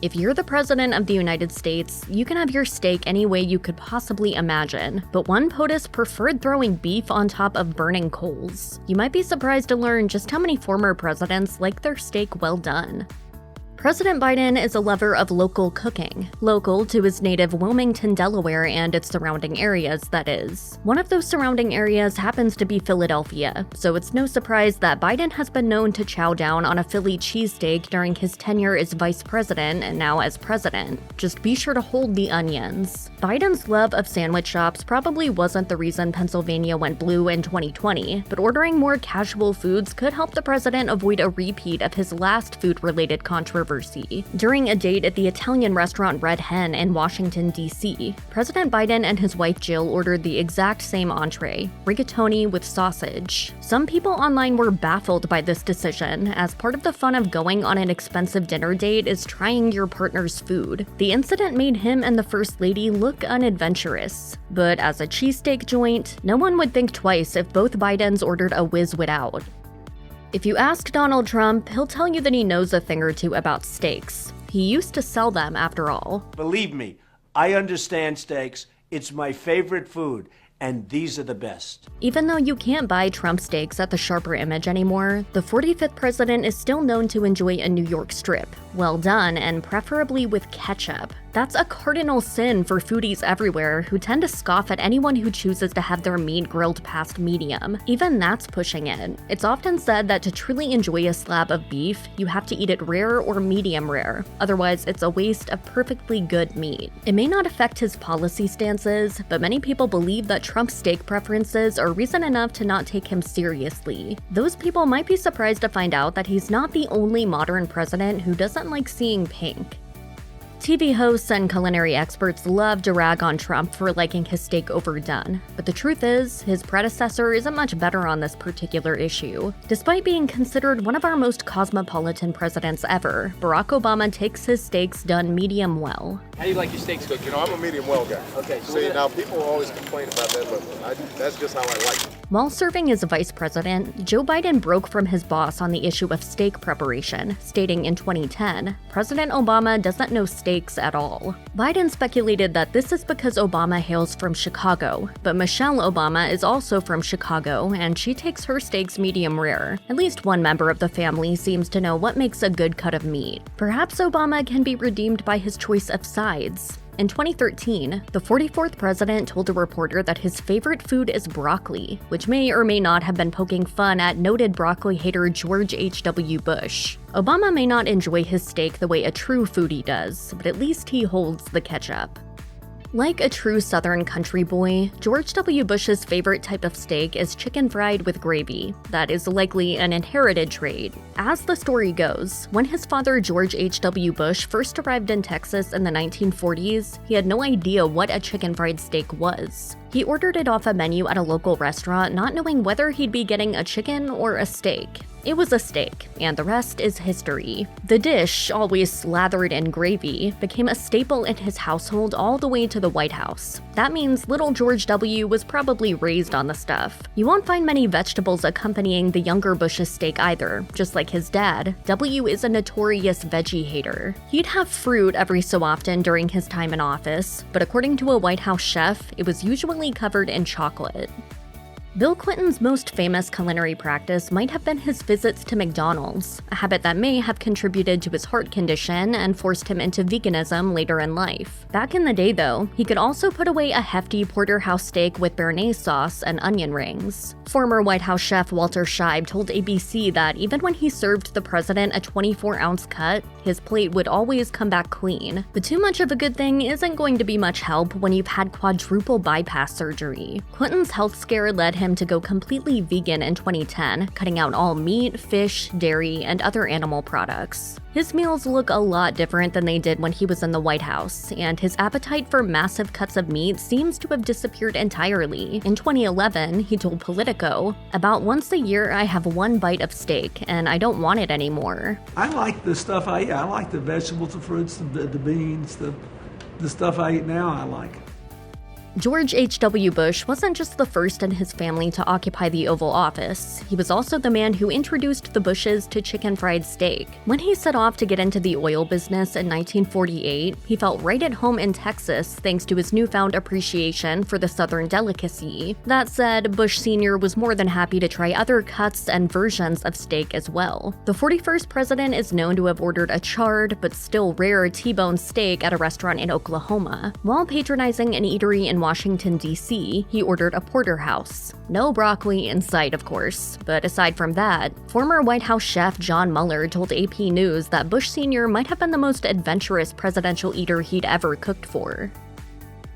If you're the president of the United States, you can have your steak any way you could possibly imagine, but one POTUS preferred throwing beef on top of burning coals. You might be surprised to learn just how many former presidents like their steak well done. President Biden is a lover of local cooking, local to his native Wilmington, Delaware, and its surrounding areas, that is. One of those surrounding areas happens to be Philadelphia, so it's no surprise that Biden has been known to chow down on a Philly cheesesteak during his tenure as vice president and now as president. Just be sure to hold the onions. Biden's love of sandwich shops probably wasn't the reason Pennsylvania went blue in 2020, but ordering more casual foods could help the president avoid a repeat of his last food-related controversy. During a date at the Italian restaurant Red Hen in Washington, D.C., President Biden and his wife Jill ordered the exact same entree, rigatoni with sausage. Some people online were baffled by this decision, as part of the fun of going on an expensive dinner date is trying your partner's food. The incident made him and the First Lady look unadventurous. But as a cheesesteak joint, no one would think twice if both Bidens ordered a whiz without. If you ask Donald Trump, he'll tell you that he knows a thing or two about steaks. He used to sell them, after all. Believe me, I understand steaks. It's my favorite food, and these are the best. Even though you can't buy Trump steaks at the Sharper Image anymore, the 45th president is still known to enjoy a New York strip, well done and preferably with ketchup. That's a cardinal sin for foodies everywhere who tend to scoff at anyone who chooses to have their meat grilled past medium. Even that's pushing it. It's often said that to truly enjoy a slab of beef, you have to eat it rare or medium rare. Otherwise, it's a waste of perfectly good meat. It may not affect his policy stances, but many people believe that Trump's steak preferences are reason enough to not take him seriously. Those people might be surprised to find out that he's not the only modern president who doesn't like seeing pink. TV hosts and culinary experts love to rag on Trump for liking his steak overdone, but the truth is, his predecessor isn't much better on this particular issue. Despite being considered one of our most cosmopolitan presidents ever, Barack Obama takes his steaks done medium well. How do you like your steaks cooked? You know, I'm a medium well guy. Okay, so see, now people always complain about that, but that's just how I like it. While serving as vice president, Joe Biden broke from his boss on the issue of steak preparation, stating in 2010, President Obama doesn't know steaks at all. Biden speculated that this is because Obama hails from Chicago, but Michelle Obama is also from Chicago, and she takes her steaks medium rare. At least one member of the family seems to know what makes a good cut of meat. Perhaps Obama can be redeemed by his choice of sides. In 2013, the 44th president told a reporter that his favorite food is broccoli, which may or may not have been poking fun at noted broccoli hater George H.W. Bush. Obama may not enjoy his steak the way a true foodie does, but at least he holds the ketchup. Like a true Southern country boy, George W. Bush's favorite type of steak is chicken fried with gravy. That is likely an inherited trait. As the story goes, when his father George H.W. Bush first arrived in Texas in the 1940s, he had no idea what a chicken fried steak was. He ordered it off a menu at a local restaurant, not knowing whether he'd be getting a chicken or a steak. It was a steak, and the rest is history. The dish, always slathered in gravy, became a staple in his household all the way to the White House. That means little George W. was probably raised on the stuff. You won't find many vegetables accompanying the younger Bush's steak either. Just like his dad, W. is a notorious veggie hater. He'd have fruit every so often during his time in office, but according to a White House chef, it was usually covered in chocolate. Bill Clinton's most famous culinary practice might have been his visits to McDonald's, a habit that may have contributed to his heart condition and forced him into veganism later in life. Back in the day, though, he could also put away a hefty porterhouse steak with béarnaise sauce and onion rings. Former White House chef Walter Scheib told ABC that even when he served the president a 24-ounce cut, his plate would always come back clean. But too much of a good thing isn't going to be much help when you've had quadruple bypass surgery. Clinton's health scare led him to go completely vegan in 2010, cutting out all meat, fish, dairy, and other animal products. His meals look a lot different than they did when he was in the White House, and his appetite for massive cuts of meat seems to have disappeared entirely. In 2011, he told Politico, "About once a year I have one bite of steak, and I don't want it anymore." I like the stuff I eat. I like the vegetables, the fruits, the beans, the stuff I eat now I like. George H.W. Bush wasn't just the first in his family to occupy the Oval Office. He was also the man who introduced the Bushes to chicken fried steak. When he set off to get into the oil business in 1948, he felt right at home in Texas thanks to his newfound appreciation for the Southern delicacy. That said, Bush Sr. was more than happy to try other cuts and versions of steak as well. The 41st president is known to have ordered a charred, but still rare T-bone steak at a restaurant in Oklahoma. While patronizing an eatery in Washington, D.C., he ordered a porterhouse. No broccoli in sight, of course. But aside from that, former White House chef John Mueller told AP News that Bush Sr. might have been the most adventurous presidential eater he'd ever cooked for.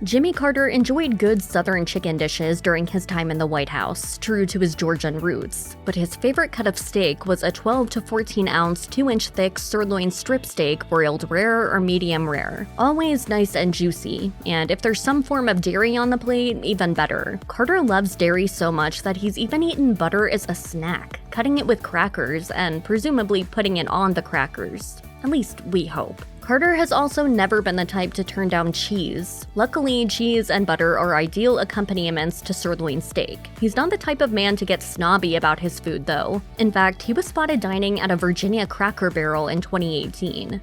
Jimmy Carter enjoyed good Southern chicken dishes during his time in the White House, true to his Georgian roots, but his favorite cut of steak was a 12 to 14 ounce, 2-inch thick sirloin strip steak broiled rare or medium rare. Always nice and juicy, and if there's some form of dairy on the plate, even better. Carter loves dairy so much that he's even eaten butter as a snack, cutting it with crackers and presumably putting it on the crackers. At least we hope. Carter has also never been the type to turn down cheese. Luckily, cheese and butter are ideal accompaniments to sirloin steak. He's not the type of man to get snobby about his food, though. In fact, he was spotted dining at a Virginia Cracker Barrel in 2018.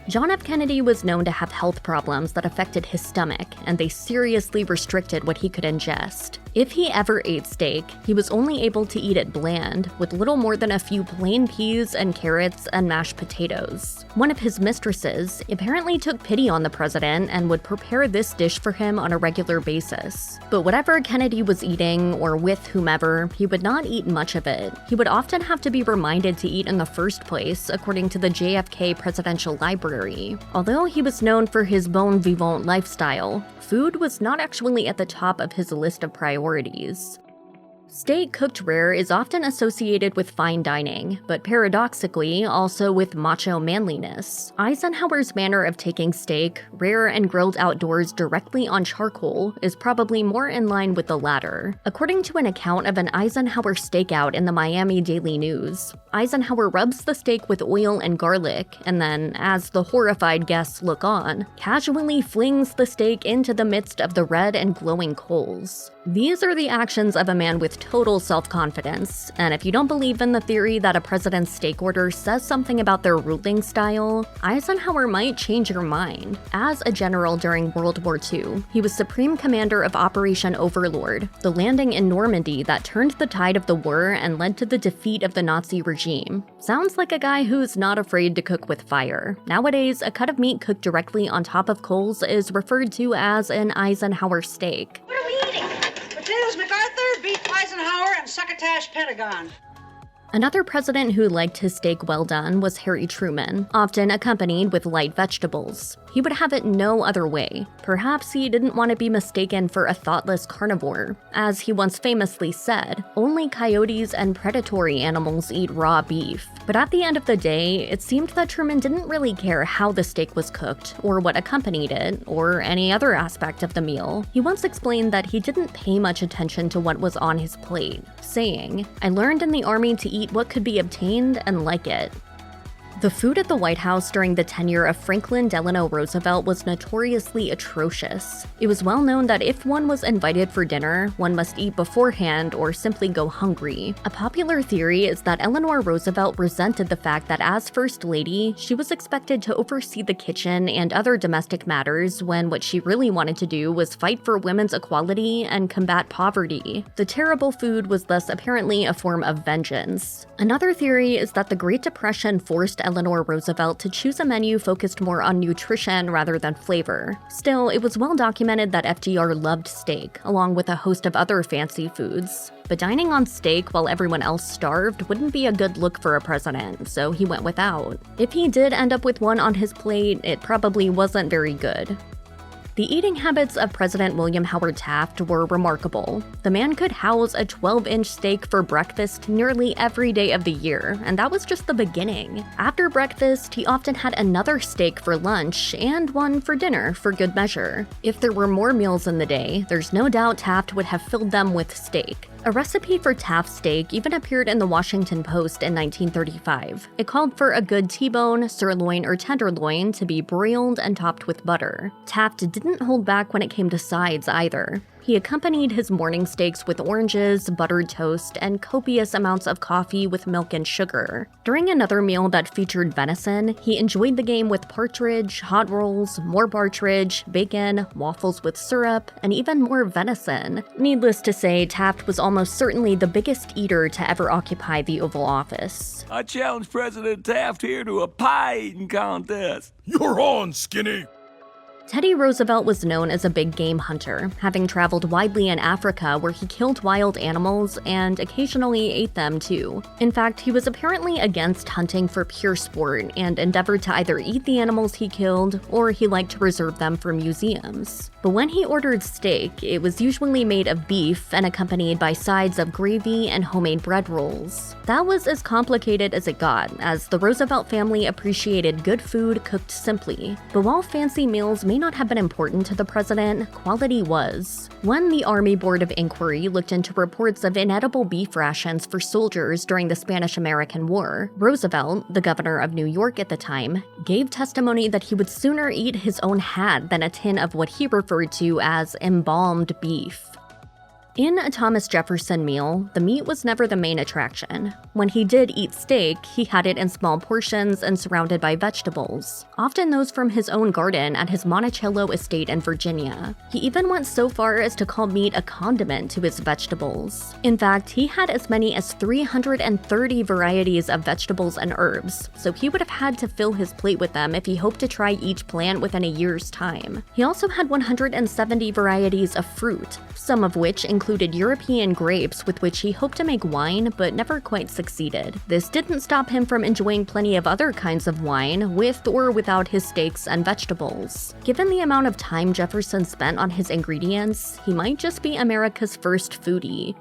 John F. Kennedy was known to have health problems that affected his stomach, and they seriously restricted what he could ingest. If he ever ate steak, he was only able to eat it bland, with little more than a few plain peas and carrots and mashed potatoes. One of his mistresses apparently took pity on the president and would prepare this dish for him on a regular basis. But whatever Kennedy was eating, or with whomever, he would not eat much of it. He would often have to be reminded to eat in the first place, according to the JFK Presidential Library. Although he was known for his bon vivant lifestyle, food was not actually at the top of his list of priorities. Steak cooked rare is often associated with fine dining, but paradoxically also with macho manliness. Eisenhower's manner of taking steak, rare and grilled outdoors directly on charcoal, is probably more in line with the latter. According to an account of an Eisenhower stakeout in the Miami Daily News, Eisenhower rubs the steak with oil and garlic, and then, as the horrified guests look on, casually flings the steak into the midst of the red and glowing coals. These are the actions of a man with total self-confidence, and if you don't believe in the theory that a president's steak order says something about their ruling style, Eisenhower might change your mind. As a general during World War II, he was Supreme Commander of Operation Overlord, the landing in Normandy that turned the tide of the war and led to the defeat of the Nazi regime. Sounds like a guy who's not afraid to cook with fire. Nowadays, a cut of meat cooked directly on top of coals is referred to as an Eisenhower steak. What are we eating? Potatoes MacArthur, beef Eisenhower, and succotash Pentagon. Another president who liked his steak well done was Harry Truman, often accompanied with light vegetables. He would have it no other way. Perhaps he didn't want to be mistaken for a thoughtless carnivore. As he once famously said, only coyotes and predatory animals eat raw beef. But at the end of the day, it seemed that Truman didn't really care how the steak was cooked, or what accompanied it, or any other aspect of the meal. He once explained that he didn't pay much attention to what was on his plate, saying, "I learned in the army to eat what could be obtained and like it." The food at the White House during the tenure of Franklin Delano Roosevelt was notoriously atrocious. It was well known that if one was invited for dinner, one must eat beforehand or simply go hungry. A popular theory is that Eleanor Roosevelt resented the fact that as First Lady, she was expected to oversee the kitchen and other domestic matters when what she really wanted to do was fight for women's equality and combat poverty. The terrible food was thus apparently a form of vengeance. Another theory is that the Great Depression forced Eleanor Roosevelt to choose a menu focused more on nutrition rather than flavor. Still, it was well documented that FDR loved steak, along with a host of other fancy foods. But dining on steak while everyone else starved wouldn't be a good look for a president, so he went without. If he did end up with one on his plate, it probably wasn't very good. The eating habits of President William Howard Taft were remarkable. The man could house a 12-inch steak for breakfast nearly every day of the year, and that was just the beginning. After breakfast, he often had another steak for lunch and one for dinner for good measure. If there were more meals in the day, there's no doubt Taft would have filled them with steak. A recipe for Taft steak even appeared in the Washington Post in 1935. It called for a good T-bone, sirloin, or tenderloin to be broiled and topped with butter. Taft didn't didn't hold back when it came to sides either. He accompanied his morning steaks with oranges, buttered toast, and copious amounts of coffee with milk and sugar. During another meal that featured venison, he enjoyed the game with partridge, hot rolls, more partridge, bacon, waffles with syrup, and even more venison. Needless to say, Taft was almost certainly the biggest eater to ever occupy the Oval Office. I challenge President Taft here to a pie-eating contest. You're on, Skinny! Teddy Roosevelt was known as a big game hunter, having traveled widely in Africa where he killed wild animals and occasionally ate them too. In fact, he was apparently against hunting for pure sport and endeavored to either eat the animals he killed or he liked to reserve them for museums. But when he ordered steak, it was usually made of beef and accompanied by sides of gravy and homemade bread rolls. That was as complicated as it got, as the Roosevelt family appreciated good food cooked simply. But while fancy meals may not have been important to the president, quality was. When the Army Board of Inquiry looked into reports of inedible beef rations for soldiers during the Spanish-American War, Roosevelt, the governor of New York at the time, gave testimony that he would sooner eat his own hat than a tin of what he referred to as embalmed beef. In a Thomas Jefferson meal, the meat was never the main attraction. When he did eat steak, he had it in small portions and surrounded by vegetables, often those from his own garden at his Monticello estate in Virginia. He even went so far as to call meat a condiment to his vegetables. In fact, he had as many as 330 varieties of vegetables and herbs, so he would have had to fill his plate with them if he hoped to try each plant within a year's time. He also had 170 varieties of fruit, some of which included European grapes with which he hoped to make wine but never quite succeeded. This didn't stop him from enjoying plenty of other kinds of wine, with or without his steaks and vegetables. Given the amount of time Jefferson spent on his ingredients, he might just be America's first foodie.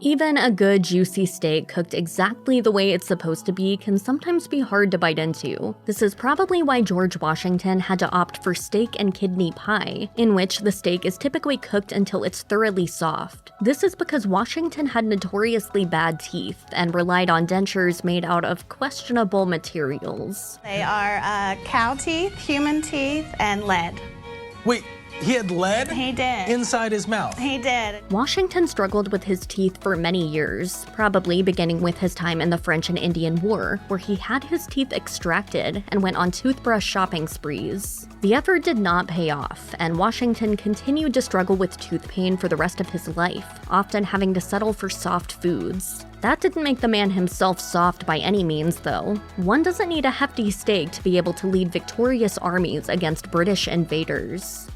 Even a good, juicy steak cooked exactly the way it's supposed to be can sometimes be hard to bite into. This is probably why George Washington had to opt for steak and kidney pie, in which the steak is typically cooked until it's thoroughly soft. This is because Washington had notoriously bad teeth and relied on dentures made out of questionable materials. They are cow teeth, human teeth, and lead. Wait, he had lead? He did. Inside his mouth? He did. Washington struggled with his teeth for many years, probably beginning with his time in the French and Indian War, where he had his teeth extracted and went on toothbrush shopping sprees. The effort did not pay off, and Washington continued to struggle with tooth pain for the rest of his life, often having to settle for soft foods. That didn't make the man himself soft by any means, though. One doesn't need a hefty steak to be able to lead victorious armies against British invaders.